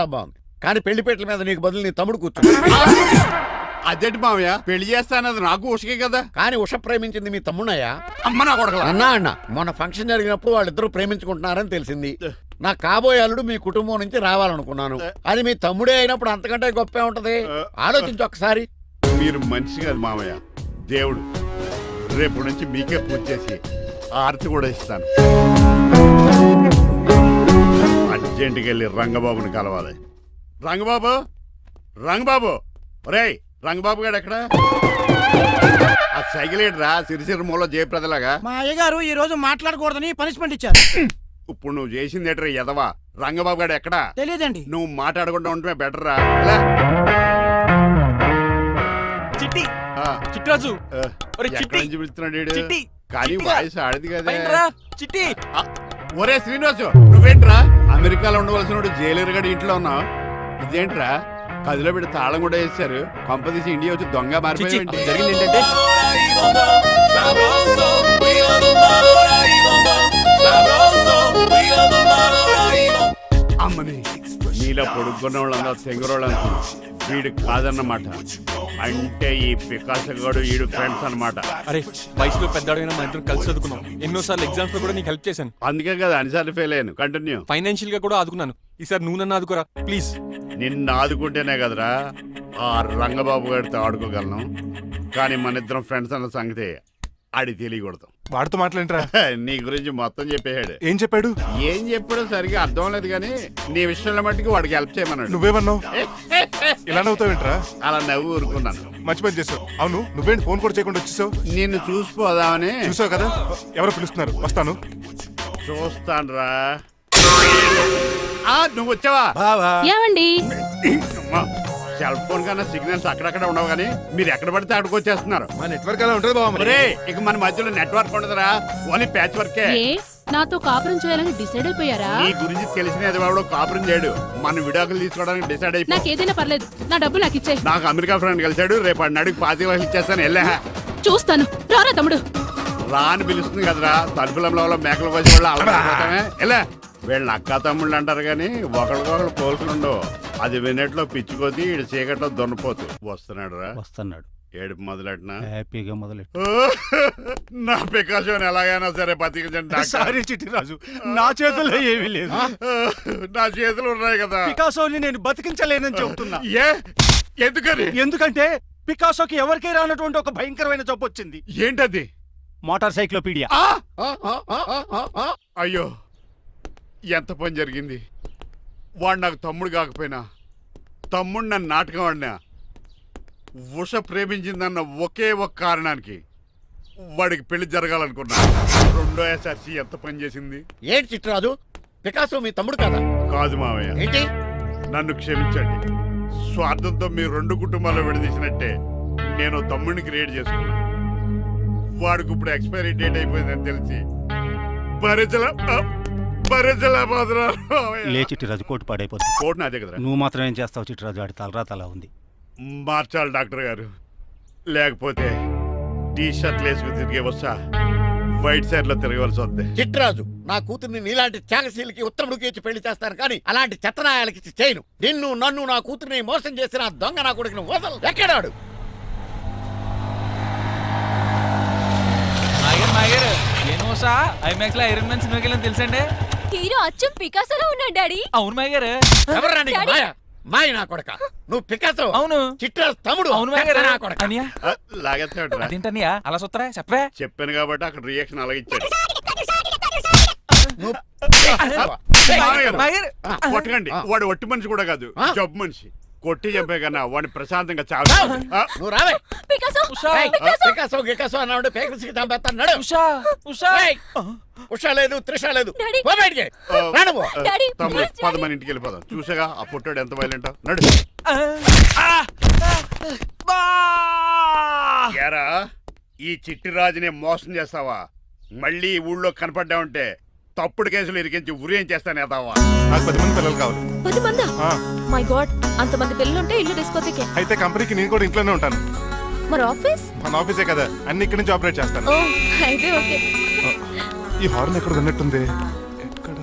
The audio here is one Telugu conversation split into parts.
బాగుంది, కానీ పెళ్లిపేటల మీద నీకు బదులు నీ తమ్ముడు కూర్చో. అదేంటి మావయ్య, పెళ్లి చేస్తానది నాకు ఉషకే కదా. కానీ ఉష ప్రేమించింది మీ తమ్ముడయ్యా. అమ్మ నా కొడకలా. అన్నా మొన్న ఫంక్షన్ జరిగినప్పుడు వాళ్ళిద్దరూ ప్రేమించుకుంటున్నారని తెలిసింది. నా కాబోయే అల్లుడు మీ కుటుంబం నుంచి రావాలనుకున్నాను. అది మీ తమ్ముడే అయినప్పుడు అంతకంటే గొప్పే ఉంటది. ఆలోచించి ఒక్కసారి. మీరు మనిషి కాదు మావయ్య, దేవుడు. రేపు నుంచి మీకే పూజ చేసి ఆరతి కూడా ఇస్తాను. అర్జెంటుకి వెళ్ళి రంగబాబుని కలవాలి. రంగబాబు, రంగబాబు, ఒరేయ్ రంగబాబు గారు ఎక్కడ? ఆ సైకిల్ ఏంట్రా సిరిసిరి మూల జయప్రదలాగా? మా అయ్యగారు ఈ రోజు మాట్లాడకూడదని పనిష్మెంట్ ఇచ్చారు. ఇప్పుడు నువ్వు చేసింది ఏంట్రా ఎదవా? రంగబాబు గారు ఎక్కడా? తెలియదండి. నువ్వు మాట్లాడకుండా ఉండటమే బెటర్ రా. చిట్టి చిట్రాజు పిలుస్తున్నాడు కానీ వాయిస్ ఆడది కదా. చిట్టి ఒరే శ్రీనివాసు, నువ్వేంట్రా అమెరికాలో ఉండవలసిన జైలర్ ఇంట్లో ఉన్నావు? ఇదేంట్రా కదిలో పెట్టి తాళం కూడా వేశారు. కొంపదీసి ఇండియా వచ్చి దొంగ మారిపోయి. జరిగింది ఏంటంటే అమ్మని నీలో పొడుక్కున్న వాళ్ళందరూ తెంగరోళ్ళు అనుకున్నా. వీడు కాదన్నమాట. అంటే ఈ పికాసగాడు వీడు ఫ్రెండ్స్ అనమాట. అరే వయసులో పెద్దవాడైనా మా ఇద్దరు కలిసి చదువుకున్నాం. ఎన్నోసార్లు ఎగ్జామ్స్ లో కూడా నీకు హెల్ప్ చేశాను. అందుకే కదా అన్నిసార్లు ఫెయిల్ అయ్యాను. కంటిన్యూ. ఫైనాన్షియల్ గా కూడా ఆదుకున్నాను. ఈసారి నువ్వు నన్ను ఆదుకోరా ప్లీజ్. నిన్ను ఆదుకుంటేనే కదరా ఆ రంగబాబు గారితో ఆడుకోగలను. కానీ మన ఇద్దరం ఫ్రెండ్స్ అన్న సంగతి ఆడి తెలియకూడదు. వాడితో మాట్లాడరా? నీ గురించి మొత్తం చెప్పేశాడు. ఏం చెప్పాడు? ఏం చెప్పాడో సరిగా అర్థం లేదు, కానీ నీ విషయంలో మట్టుకు వాడికి హెల్ప్ చేయమన్నాడు. నువ్వేమన్నావు? ఇలా నవ్వుతావేంట్రా? అలా నవ్వు ఊరుకున్నాను. మంచి పని చేసావు. అవును, నువ్వేంటి ఫోన్ కూడా చేయకుండా వచ్చేసావు? నిన్ను చూసిపోదామని. చూసావు కదా, ఎవరో పిలుస్తున్నారు, వస్తాను. చూస్తానురా. నువ్వు వచ్చావా? ఏమండి, సెల్ ఫోన్ కన్నా సిగ్నల్స్ అక్కడక్కడ ఉండవు, కానీ మీరు ఎక్కడ పడితే అక్కడికి వచ్చేస్తున్నారు. మా నెట్వర్క్ అలా ఉంటుంది బాబు. ఇక మన మధ్యలో నెట్వర్క్ ఉండదురా, ఓన్లీ ప్యాచ్ వర్కే. నాతో కాపురం చేయాలని డిసైడ్ అయిపోయారా? నీ గురించి తెలిసినది వాడు కాపురం చేయడు. మన విడాకులు తీసుకోవడానికి డిసైడ్ అయిపోయి. నాకు ఏదైనా పర్లేదు, నా డబ్బు నాకు ఇచ్చే. నాకు అమెరికా ఫ్రెండ్ కలిసాడు, రేపు అడిగి 25,000 ఇచ్చేస్తాను. వెళ్ళా చూస్తాను. రారా తమ్ముడు. రాని పిలుస్తుంది కదరా, తలుపులంలో మేకలు కోసి వాళ్ళు అలవాటమే. ఎలా వీళ్ళని అక్క తమ్ముళ్ళు అంటారు, కానీ ఒకరికొకరు పోల్చుకుండవు. అది వినట్లో పిచ్చుకోతి, ఇటు చీకట్లో దొన్నపోతు. వస్తున్నాడు రా. వస్తున్నాడు. ఏడుపు మొదలెట్నా? హ్యాపీగా మొదలెట్టు. నా పికాసోని ఎలాగైనా సరే బతికించండి. సారీ చిట్టిరాజు, నా చేతుల్లో ఏమీ లేదు. నా చేతులు ఉన్నాయి కదా. పికాసోని నేను బతికించలేనని చెబుతున్నా. ఎందుకని? ఎందుకంటే పికాసోకి ఎవరికీ రానటువంటి ఒక భయంకరమైన జబ్బు వచ్చింది. ఏంటది? Motor cyclopaedia. అయ్యో, ఎంత పని జరిగింది. వాడు నాకు తమ్ముడు కాకపోయినా, తమ్ముడు నన్ను నాటకం ఆడినా, ఉష ప్రేమించిందన్న ఒకే ఒక కారణానికి వాడికి పెళ్లి జరగాలనుకున్నా. రెండో ఎస్ఆర్సి ఎంత పని చేసింది. ఏంటి చిట్రాజు, పికాసో మీ తమ్ముడు కదా? కాదు మావయ్య, ఏంటి? నన్ను క్షమించండి. స్వార్థంతో మీ రెండు కుటుంబాలు విడదీసినట్టే నేను తమ్ముడిని క్రియేట్ చేసుకున్నా. వాడికి ఇప్పుడు ఎక్స్పైరీ డేట్ అయిపోయిందని తెలిసి లే చిట్టిరాజు, కోటు పాడైపోతుంది. కోట్ నాదే కదరా. నువ్వు మాత్రం ఏం చేస్తావు చిట్టిరాజు? ఆడి తలరా తలా ఉంది. మార్చాలి డాక్టర్ గారు, లేకపోతే టీ షర్ట్లు వేసుకుని తిరిగే వస్తా వైట్ సైడ్ లో తిరగవలసి వద్దే. చిట్రాజు, నా కూతుర్ని నీలాంటి త్యాగశీలకి ఉత్తముడికి ఇచ్చి పెళ్లి చేస్తాను, కానీ అలాంటి చెత్తనాయాలకి ఇచ్చి చేయను. నిన్ను నన్ను నా కూతుర్ని మోసం చేసిన దొంగ నా కొడుకుని వదలు. ఎక్కడాడు? ఐమాక్స్ లో ఐరన్ మ్యాన్ సినిమాకి వెళ్ళని తెలుసండి. హీరో అచ్చం పికాసోలో ఉన్నాడు డాడీ. అవును మాయ గారు. ఎవరా నీకు మాయ? మాయ నా కొడక. నువ్వు పికాసో. అవును. చిట్రాజు తమ్ముడు. అవును మాయ గారు. నా కొడక. లాగేస్తాడు. అదేంటనియా అలా చూస్తారా? చెప్పే. చెప్పాను కాబట్టి అక్కడ రియాక్షన్ అలాగే ఇచ్చాడు. కొట్టకండి, వాడు ఒట్టి మనిషి కూడా కాదు, జబ్బు మనిషి. కొట్టి చంపే కన్నా వాడిని ప్రశాంతంగా చావు. నువ్వు రావే. పికాసో గికాసో అన్నాడు, పేకసికి చంపేస్తాను. నడు. ఉషా లేదు, త్రిష లేదు. తమ్ముడు మన ఇంటికి వెళ్ళిపోదాం. చూసాగా ఆ పుట్టాడు ఎంత వైలెంట్. నడు. ఏరా, ఈ చిట్టి రాజుని మోసం చేస్తావా? మళ్ళీ ఈ ఊళ్ళో కనపడ్డావంటే తప్పుడు కేసులు ఇరికించి ఉరేం చేస్తాను ఎదావా. నాకు 10 మంది పిల్లలు కావాలి. 10 మందా? మై గాడ్, అంతమంది పిల్లలుంటే ఇల్లు డిస్కోథెకే. అయితే కంపెనీకి నేను కూడా ఇంట్లోనే ఉంటాను. మరి ఆఫీస్? మన ఆఫీసే కదా, అన్ని ఇక్కడి నుంచి ఆపరేట్ చేస్తాను. అయితే ఓకే. ఈ హార్న్ ఎక్కడ విన్నట్టుంది. ఎక్కడ?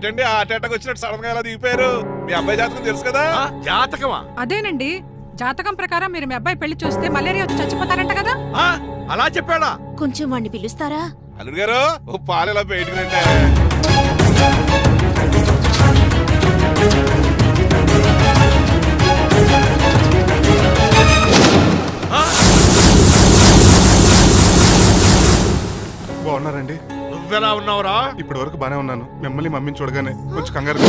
ఏంటండి ఆ అటాక్ వచ్చినట్టు సడన్ గా ఎలా దిగిపోయారు? మీ అబ్బాయి జాతకం తెలుసు కదా? జాతకమా? అదేనండి, జాతకం ప్రకారం మీరు మీ అబ్బాయి పెళ్లి చూస్తే మలేరియా వచ్చి చచ్చిపోతారంట కదా. అలా చెప్పాడా? కొంచెం వాడిని పిలుస్తారా? అల్లుడు గారు ఓ పాలు ఇలా బయటకు రండి. బాగున్నారండి? నువ్వెలా ఉన్నావురా? ఇప్పటి వరకు బానే ఉన్నాను. మిమ్మల్ని మమ్మీని చూడగానే కొంచెం కంగారు.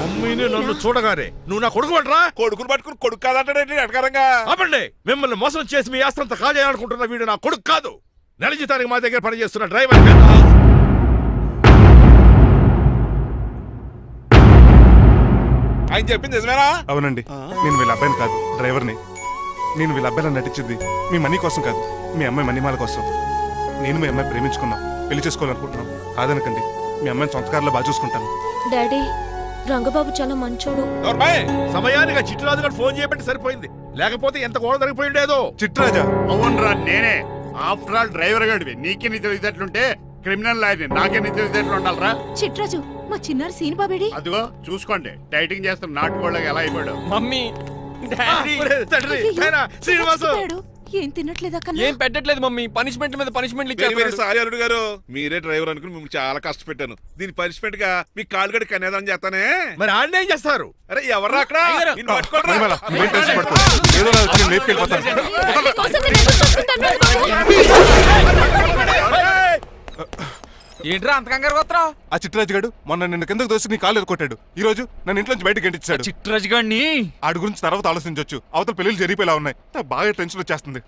మమ్మీని నన్ను చూడగానే నువ్వు నా కొడుకు పడరా? కొడుకుని పట్టుకుని కొడుకు కాదంటాడేంటి అటకారంగా? ఆపండి! మిమ్మల్ని మోసం చేసి మీ ఆస్తంతా కాల్ చేయాలనుకుంటున్న వీడు నా కొడుకు కాదు. నెల జీతానికి మా దగ్గర పనిచేస్తున్న డ్రైవర్. ఆయన చెప్పింది నిజమేనా? అవునండి, నేను వీళ్ళ అబ్బాయిని కాదు, డ్రైవర్ని. నేను వీళ్ళ అబ్బాయిలా నటించింది మీ మనీ కోసం కాదు, మీ అమ్మాయి మణిమాల కోసం. నేను మీ అమ్మాయి ప్రేమించుకున్నాం, పెళ్లి చేసుకోవాలనుకుంటున్నాం. కాదనకండి, మీ అమ్మాయిని సొంత కారులో బాగా చూసుకుంటాను. డాడీ, రంగబాబు చాలా మంచోడు. సమయానికి చిట్టురాజు గారు ఫోన్ చేయబట్టి సరిపోయింది, లేకపోతే ఎంత గోడ జరిగిపోయిండేదో. చిట్రాజా? అవునరా నేనే. ఆఫ్టర్ ఆల్ డ్రైవర్ గడివి. నీకే నీ తెలివితేటలుంటే క్రిమినల్ లాయర్ని నాకే నీ తెలివితేటలు ఉండాలరా? చిట్రాజు, మా చిన్నారి సీన్ బాబేడి. అదిగో చూసుకోండి, డైటింగ్ చేస్తున్న నాటుకోళ్ళకి ఎలా అయిపోయాడు. మమ్మీ, డాడీ, తండ్రి, నాయనా, శ్రీనివాసు. ఏం తినట్లేదా కన్నా? ఏం పెట్టట్లేదు మమ్మీ. పనిష్మెంట్ మీద పనిష్మెంట్ వెరీ వెరీ ఇచ్చారు. సారీ అల్లుడు గారు, మీరే డ్రైవర్ అనుకుని మిమ్మల్ని చాలా కష్టపెట్టాను. దీని పనిష్మెంట్ గా మీ కాలు గడి కన్యాదానం చేస్తానే. మరి ఆడిని ఏం చేస్తారు? అరే ఎవర్రా అక్కడ? నిన్ను పట్టుకోరా. మణిమాల, నువ్వేం టెన్షన్ పడుకో. ఏదో రోజు వచ్చి నేను లేపుకెళ్ళిపోతాను. మీకోసం నేను ఎదురు చూస్తుంటాను, రంగబాబు. ఏంట్రా అంత కంగారు పోతున్నావు? ఆ చిట్రాజు గారు మొన్న నిన్ను కిందకు దోసి నీ కాలు ఎదుర్కొట్టాడు. ఈ రోజు నన్ను ఇంట్లోంచి బయటకు గంటించాడు. చిట్రాజు గారిని ఆడి గురించి తర్వాత ఆలోచించవచ్చు. అవతల పెళ్లిళ్ళు జరిగిపోయేలా ఉన్నాయి. నాకు బాగా టెన్షన్ వచ్చేస్తుంది.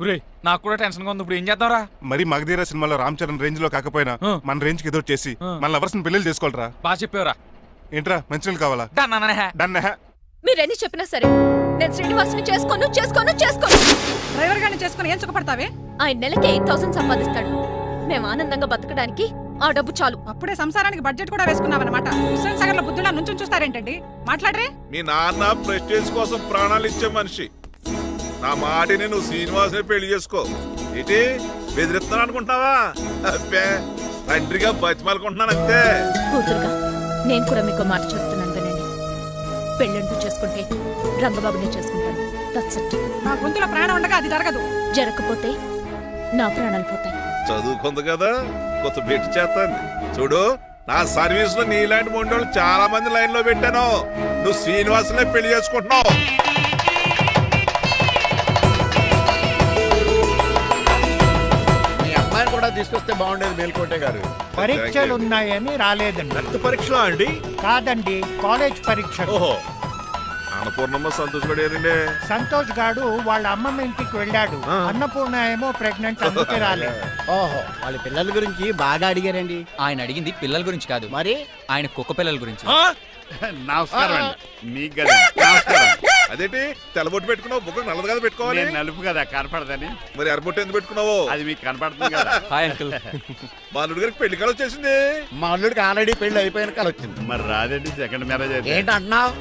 నాకు కూడా టెన్షన్ గా ఉంది. ఇప్పుడు ఏం చేద్దాంరా? మరి మగధీర సినిమాలో రామ్ చరణ్ రేంజ్ లో కాకపోయినా మన రేంజ్ కి ఎదురు చేసి మన లవర్స్ ని పెళ్లి చేసుకోవాలరా. బాగా చెప్పేవరా. ఏంట్రా మంచినీళ్ళు కావాలా? డన్. మీరెన్ని చెప్పినా సరే నేను శ్రీనివాసుని చేసుకోను. డ్రైవర్ గారిని చేసుకుని ఏం సుఖపడతావే? ఆయన నెలకి 8,000 సంపాదిస్తాడు. మేము ఆనందంగా బతకడానికి ఆ డబ్బు చాలు. అప్పుడే సంసారానికి బడ్జెట్ కూడా వేసుకున్నావన్నమాట. హుస్సేన్ సాగర్ లో బుద్ధులా నుంచి చూస్తారేంటండి? మాట్లాడరే. మీ నాన్న ప్రెస్టేజ్ కోసం ప్రాణాలు ఇచ్చే మనిషి. నా మాటిని నువ్వు శ్రీనివాసుని పెళ్లి చేసుకో. ఏంటి బెదిరిస్తున్నాను అనుకుంటున్నావా? అబ్బే, తండ్రిగా బతిమాలకుంటున్నాను అంతే. కూతురుగా నేను కూడా మీకు మాట చెప్తున్నాను వినండి. పెళ్ళంటూ చేసుకుంటే రంగబాబునే చేసుకుంటాను. That's it. నా గొంతులో ప్రాణం ఉండగా అది జరగదు. జరగకపోతే నా ప్రాణాలు పోతాయి. చదువుకుంది కదా, కొత్త పెట్టి చేస్తాను. చూడు, నా సర్వీస్ లో నీలాంటి మొండోళ్ళు చాలా మంది లైన్ లో పెట్టాను. నువ్వు శ్రీనివాసునే పెళ్లి చేసుకుంటున్నావు. మీ అమ్మాయిని కూడా తీసుకొస్తే బాగుండేది మేల్కోటే గారు. పరీక్షలు ఉన్నాయని రాలేదండి. రక్త పరీక్ష అండి? కాదండి, కాలేజ్ పరీక్ష. ఓహో, అన్నపూర్ణమ్మ సంతోష్ గడేనండి. సంతోష్ గాడు వాళ్ళ అమ్మమ్మ ఇంటికి వెళ్ళాడు. అన్నపూర్ణ ఏమో ప్రెగ్నెంట్, అందుకే రాలేదు. ఓహో, వాళ్ళ పిల్లల గురించి బాగా అడిగారండి. ఆయన అడిగింది పిల్లల గురించి కాదు, మరి ఆయన కుక్క పిల్లల గురించి. నమస్కారం అండి. మీకు కదా నమస్కారం. అదేంటి తెల్లబొట్టు పెట్టుకున్నావు? బుక్క నల్లది కదా పెట్టుకోవాలి. నేను నలుపు కదా కనపడదని. మరి ఎర్రబొట్టు ఎందుకు పెట్టుకున్నావు? అది మీకు కనపడుతుంది కదా. Hi uncle. మా అల్లుడి గారికి పెళ్లి కాలం వచ్చేసింది. మా అల్లుడికి ఆల్రెడీ పెళ్లి అయిపోయిన కాలం వచ్చింది. మరి రాదండి, సెకండ్ మ్యారేజ్ అయితే. ఏంటంటున్నావు?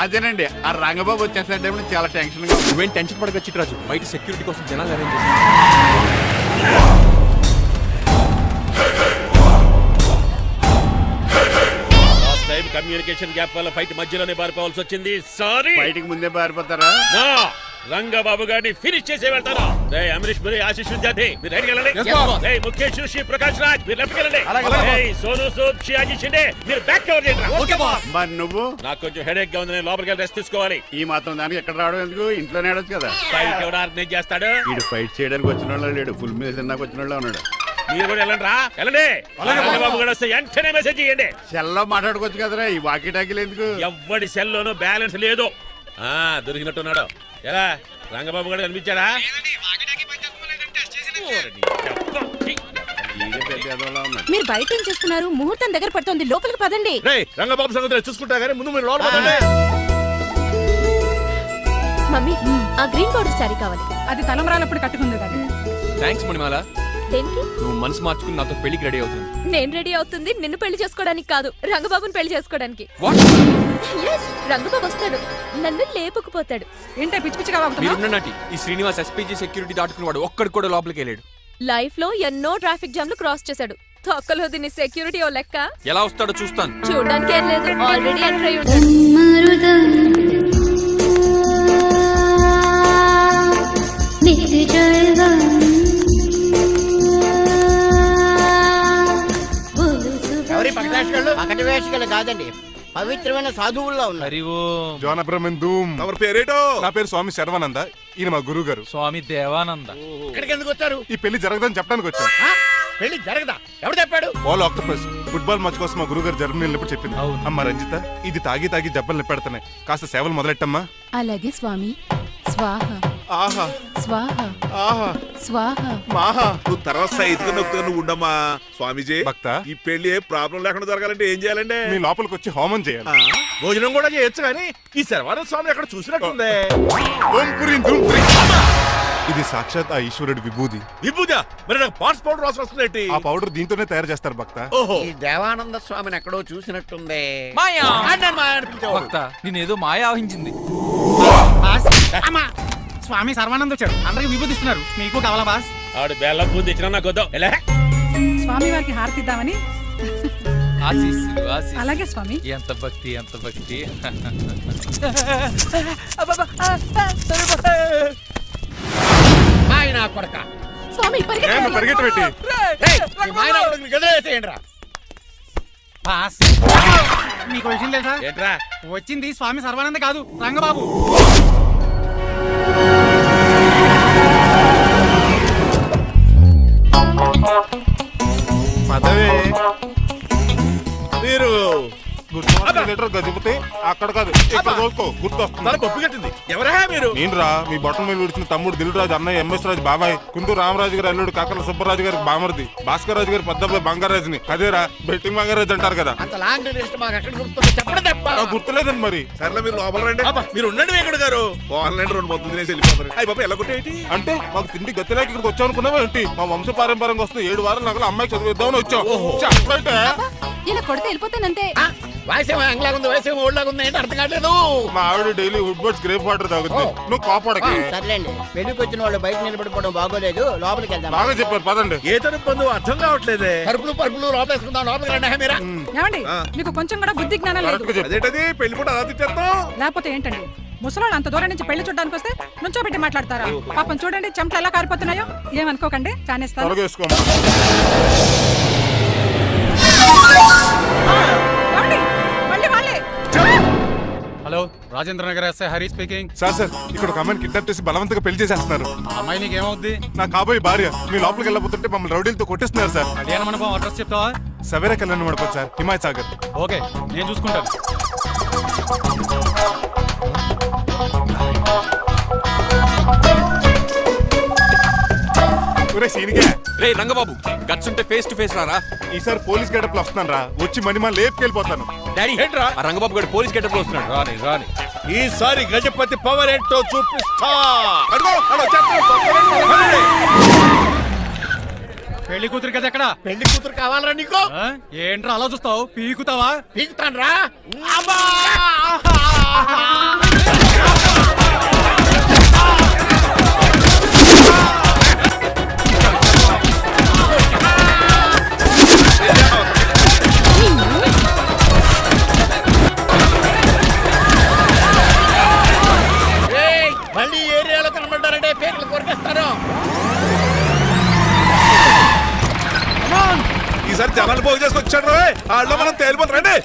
అదేనండి, ఆ రంగబాబు వచ్చేసే టైంలో చాలా టెన్షన్ గా ఉంది. నువ్వేం టెన్షన్ పడక చిట్రాజు. బయట సెక్యూరిటీ కోసం జనాలు అరేంజ్ చేశారు. కమ్యూనికేషన్ గ్యాప్ వల్ల ఫైట్ మధ్యలోనే పారిపోవాల్సి వచ్చింది. సారీ. బయటికి ముందే పారిపోతారా? రంగబాబు గారిని ఫినిష్ చేసి వెళ్తాను. అమరీష్ మరి ఆశీష్ విద్యార్థి మీరు రైట్ వెళ్ళండి. ముఖేష్ శ్రీ ప్రకాష్ రాజ్ మీరు లెఫ్ట్ వెళ్ళండి. సోను సూద్ షియాజీ షిండే మీరు బ్యాక్ కవర్ చేయండి. మరి నువ్వు? నాకు కొంచెం హెడేక్ గా ఉంది, నేను లోపలికి వెళ్ళి రెస్ట్ తీసుకోవాలి. ఈ మాత్రం దానికి ఎక్కడ రావడం ఎందుకు? ఇంట్లోనే ఆడొచ్చు కదా. ఫైట్ ఎవరు ఆర్గనైజ్ చేస్తాడు? వీడు ఫైట్ చేయడానికి వచ్చిన వాళ్ళు లేడు, ఫుల్ మీద తిన్నాక వచ్చిన వాళ్ళు ఉన్నాడు. మీరు కూడా వెళ్ళండి రా, వెళ్ళండి. రంగబాబు గారు వస్తే వెంటనే మెసేజ్ చేయండి. సెల్లో మాట్లాడుకోవచ్చు కదరా, ఈ వాకీ టాకీలు ఎందుకు? ఎవ్వడి సెల్లోనూ బ్యాలెన్స్ లేదు. దొరికినట్టున్నాడు. ఎలా రంగబాబు గారు కనిపించాడా? మీరు బయట ఏం చేస్తున్నారు? ముహూర్తం దగ్గర పడుతోంది, లోపలికి పదండి. రంగబాబు సంగతి చూసుకుంటా గానీ ముందు మీరు లోపల పదండి. మమ్మీ, ఆ గ్రీన్ బోర్డర్ శారీ కావాలి. అది తలంబ్రాలప్పుడు కట్టుకుంది కదా. థ్యాంక్స్ మణిమాల. దేనికి? నువ్వు మనసు మార్చుకుని నాతో పెళ్లికి రెడీ అవుతుంది. నేను రెడీ అవుతుంది నిన్ను పెళ్లి చేసుకోవడానికి కాదు, రంగబాబుని పెళ్లి చేసుకోవడానికి. Yes, రంగబాబు వస్తాడు, నన్ను లేపుకుపోతాడు. ఏంటే పిచ్చి పిచ్చిగా వాగుతున్నావ్? మీరున్నటి ఈ శ్రీనివాస్ ఎస్పీజీ సెక్యూరిటీ దాటుకుని వాడు ఒక్కడు కూడా లోపలికి వెళ్ళాడు. లైఫ్ లో ఎన్నో ట్రాఫిక్ జామ్లు క్రాస్ చేశాడు. తొక్కలో దీని సెక్యూరిటీ ఓ లెక్క. ఎలా వస్తాడో చూస్తాను. చూడడానికి ఏం లేదు, ఆల్రెడీ ఎంటర్ అయి ఉంటాడు. ఎవరి పక్కన వేషగాళ్ళు కాదండి, పవిత్రమైన సాధువుల్లో ఉన్నారు. జోన బ్రహ్మం తమరి పేరేటో? నా పేరు స్వామి శర్వానంద, ఈయన మా గురువు గారు. స్వామి దేవానంద. ఇక్కడికి ఎందుకు వచ్చారు? ఈ పెళ్లి జరగదని చెప్పడానికి వచ్చాను. ఆ? పెళ్లి జరగదా? ఎవరు చెప్పాడు? బాల్ ఆక్టోపస్ ఫుట్బాల్ మ్యాచ్ కోసం మా గురువు గారు జర్మనీ వెళ్ళినప్పుడు చెప్పింది. అమ్మ రంజిత, ఇది తాగి తాగి జబ్బలు నిప్పెడతాయి, కాస్త సేవలు మొదలెట్టమ్మా. అలాగే స్వామి. స్వాహ ఆహా స్వాహ ఆహా స్వాహ. మాహా నువ్వు తర్వాత సైతుగా నొక్కుతా నువ్వు ఉండమ్మా. స్వామీజీ, భక్త, ఈ పెళ్లి ఏ ప్రాబ్లం లేకుండా జరగాలంటే ఏం చేయాలండి? మీ లోపలికి వచ్చి హోమం చేయాలి. భోజనం కూడా చేయొచ్చు కానీ ఈ శర్వానంద స్వామి అక్కడ చూసినట్టుంది. ఓం పురీం ధూం పురీం. ఇది సాక్షాత్ ఆ ఈశ్వరుడి విభూది. విభూజా, మరి నాకు పాట్స్ పౌడర్ వాసన వస్తుంది. ఆ పౌడర్ దీంతోనే తయారు చేస్తారు భక్త. ఓహో, ఈ దేవానంద స్వామిని ఎక్కడో చూసినట్టుంది. మాయా. నన్ను మాయా అనిపించేవాడు. భక్త, నేనేదో మాయ ఆవహించింది. స్వామి సర్వానంద్ వచ్చాడు, అందరికి విభూతిస్తున్నారు. మీకు కావాలా బాస్? ఆడు బెల్లం పూలు తెచ్చినా నాకు వద్దాం. ఎలా? స్వామి వారికి హారతిద్దామని. ఆశీస్సులు, ఆశీస్సులు. అలాగే స్వామి. ఎంత భక్తి, ఎంత భక్తి. మాయ నా కొడక. స్వామి పరిగెట్టు పెట్టి ఈ మాయ నా కొడుకుని గదిలేసేయండి రా. బాస్, మీకు విషయం తెలుసా? ఏంట్రా? వచ్చింది స్వామి సర్వానంద కాదు, రంగబాబు. పదవే మీరు గదిపితే అక్కడ కాదు, ఇక్కడ చూసుకో, గుర్తొస్తుంది. తన పప్పు కట్టింది. ఎవరా మీరు? నేను రా, మీ బొట్టల మీద విడిచిన తమ్ముడు దిల్ రాజు, అన్నయ్య ఎంఎస్ రాజు బాబాయ్, కుంటూరు రామరాజు గారు అల్లుడు కాకల సుబ్బరాజు గారికి బామర్ది, భాస్కర్ రాజు గారి పెద్దబ్బాయి బంగారాజుని. అదేరా బెట్టింగ్ బంగారాజు అంటారు కదా. అంత లాంగ్ లిస్ట్ మాకు ఎక్కడ గుర్తుంది చెప్పడం తప్ప. నాకు గుర్తులేదండి మరి. సర్లే మీరు లోపల రండి. అబ్బా, మీరు ఉండండి వెంకట గారు. ఆన్లైన్ రెండు మొత్తం తినేసి వెళ్ళిపోతారు. అయ్యి బాబా ఎలా కొట్టేటి? అంటే మాకు తిండి గతిలేక ఇక్కడికి వచ్చాం అనుకున్నావా ఏంటి? మా వంశ పారంపర్యంగా వస్తుంది 7 వారాలు నగలు అమ్మాయి చదివిద్దామని వచ్చాం. చెప్పంటే ఇలా కొడితే వెళ్ళిపోతానంతే. వయసేమో ఎంగ్లాగా ఉంది, వయసేమో ఓల్డ్లాగా ఉంది, ఏంటి అర్థం కావట్లేదు. మా ఆవిడ daily Woodward's gripe water తాగుద్ది. నువ్వు కోపడకి. సర్లేండి, పెళ్లికి వచ్చిన వాళ్ళు బయట నిలబడిపోవడం బాగోలేదు, లోపలికి వెళ్దాం. బాగా చెప్పారు, పదండి. ఏ తరపు అర్థం కావట్లేదే. పరుపులు పరుపులు లోపలేసుకుందాం, లోపలికి రండి. మీరా ఏమండి, మీకు కొంచెం కూడా బుద్ధి జ్ఞానం లేదు. కరెక్ట్గా చెప్పు. అదేంటది పెళ్లి కూడా అలా తిట్టేస్తాం? లేకపోతే ఏంటండి, ముసలాళ్ళు అంత దూరం నుంచి పెళ్లి చూడడానికి వస్తే నుంచోబెట్టి మాట్లాడతారా? పాపం చూడండి చెమటలు ఎలా కారిపోతున్నాయో. ఏమనుకోకండి, కానేస్తాను. తొలగేసుకో. ఏమండి, మళ్ళీ వాళ్ళే. Hello, Rajendra Nagar SI Hari speaking. Sir ఇక్కడ ఒక అమ్మాయిని కిడ్నాప్ చేసి బలవంతంగా పెళ్లి చేసేస్తున్నారు. ఆ అమ్మాయి నీకు ఏమవుద్ది? నా కాబోయే భార్య. మీ లోపలికి వెళ్ళబోతుంటే మమ్మల్ని రౌడీలతో కొట్టిస్తున్నారు సార్. కళ్యాణ మండపం అడ్రస్ చెప్తావా? సవేరా కళ్యాణ మండపం సార్, హిమాయత్ సాగర్. ఓకే, నేను చూసుకుంటాను. ఒరే సీనిగా, రే రంగబాబు, గట్స్ ఉంటే ఫేస్ టు ఫేస్ రారా. ఈసారి పోలీస్ గెటప్ లో వస్తున్నాను రా, వచ్చి మణిమా లేపుకెళ్ళిపోతాను. డాడీ ఏంట్రా? ఆ రంగబాబు గారు పోలీస్ గెటప్ లో వస్తున్నాడు. రాని రాని ఈసారి గజపతి పవర్ ఏంటో చూపిస్తా. అడుగు అలా చెప్పండి. పెళ్లి కూతురు కదా ఎక్కడ? పెళ్లి కూతురు కావాలరా నీకు? ఏంట్రా అలా చూస్తావు? పీకుతావా? పీకుతాను రా. మళ్ళీ ఏరియాలో కనబడ్డారంటే పేకలు కొరికేస్తారు. ఈసారి జనాలు పోగు చేసుకొచ్చాడు. వాళ్ళు మనం తేలిపోతారండి.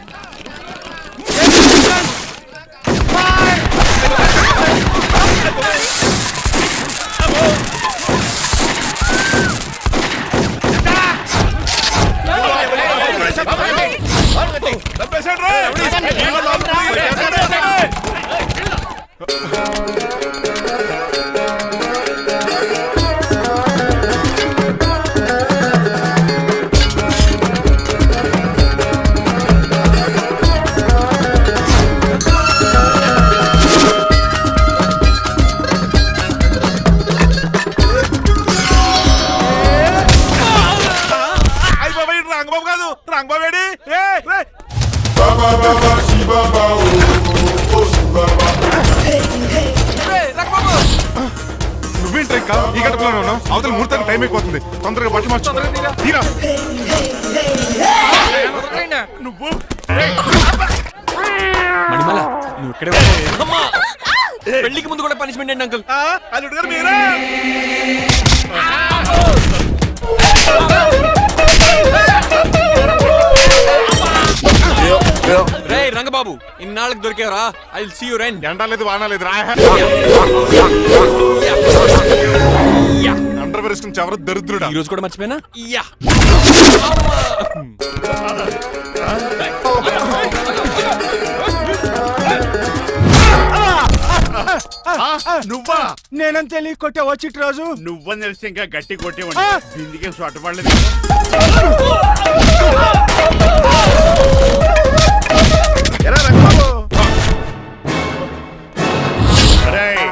రంగబాబు కాదు, రంగబాబు ఏడి? నువ్వేంటి ఇంకా ఈ గడపలోనే ఉన్నావు? అవతల ముహూర్తానికి టైం అయిపోతుంది. తొందరగా బట్టలు మార్చు. తీరా. నువ్వు మణిమాల నువ్వు ఇక్కడే ఉన్నావు. అమ్మా! పెళ్లికి ముందు కూడా పనిష్మెంట్ ఏంటి అంకుల్? అల్లుడు గారు మీరా? రే రంగబాబు ఇన్నాళ్ళకి దొరికేవరా? ఐ విల్ సీ యు రెండ్. ఎండాలేదు వానాలేదు రా. అండర్ వేసుకుని చెవర దరిద్రుడా. ఈ రోజు కూడా మర్చిపోయినా? యా నువ్వా? నేనం తెలియ కొట్టావా చిట్రాజు? నువ్వని తెలిసి ఇంకా గట్టి కొట్టేవాడి బిందికే చోటపడలేదు. ఎరా రంగబాబు, అరేయ్,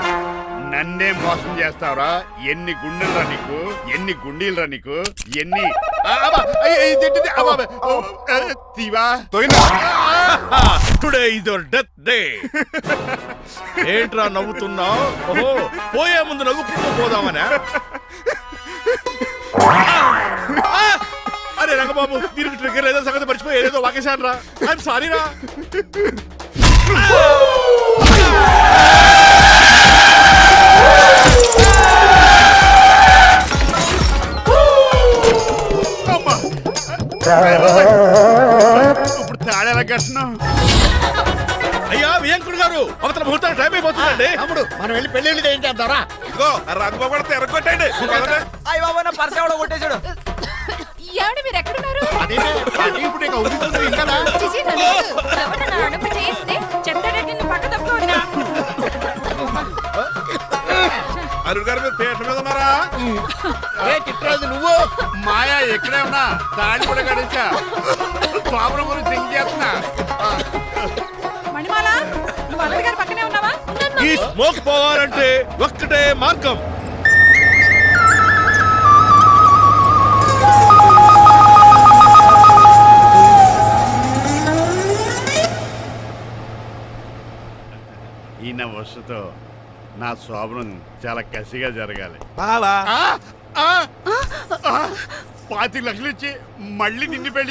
నన్నే మోసం చేస్తావురా? ఎన్ని గుండెలరా నీకు, ఎన్ని గుండీలరా నీకు, ఎన్ని తీవా? Today is your death day. ఏంట్రా నవ్వుతున్నావు? ఓహో, పోయే ముందు నవ్వుకుంటూ పోదామనా? అరే రంగబాబు, దీనికి ట్రిగ్గర్ ఏదో సంగతి మర్చిపోయి ఏదో వాకేశాను రా. ఐఎమ్ సారీ రా. ఇప్పుడు తాడేలా కట్టినావు? అయ్యా వియంకుడు గారు, అవతల ముహూర్తానికి టైం అయిపోతుందండి. తమ్ముడు మనం వెళ్ళి పెళ్లి ఏం చేద్దారా? ఇదిగో ఆ రంగబాబు కూడా ఎరగొట్టండి. ఏమండి మీరు ఎక్కడున్నారు? ఇప్పుడు ఇక ఉరుకుతుంది ఇంకా. చిచి, నన్ను ఎవరన్నా అడుగు చేస్తే చెప్తాడే నిన్ను పక్క తప్పుకోవద్దునా? అల్లుడు గారు మీరు పేట మీద ఉన్నారా? అరే చిట్రాజు, నువ్వు మాయా ఎక్కడే ఉన్నా తాళి కూడా కడించా. స్వామి గురించి థింక్ చేస్తున్నా. మణిమాల నువ్వు అల్లుడి గారి పక్కనే ఉన్నావా? ఈ స్మోక్ పోవాలంటే ఒక్కటే మార్గం. ఈయన వస్తుతో నా శోభనం చాలా కసిగా జరగాలి. బావా 25 లక్షలు ఇచ్చి మళ్ళీ నిన్ను పెళ్లి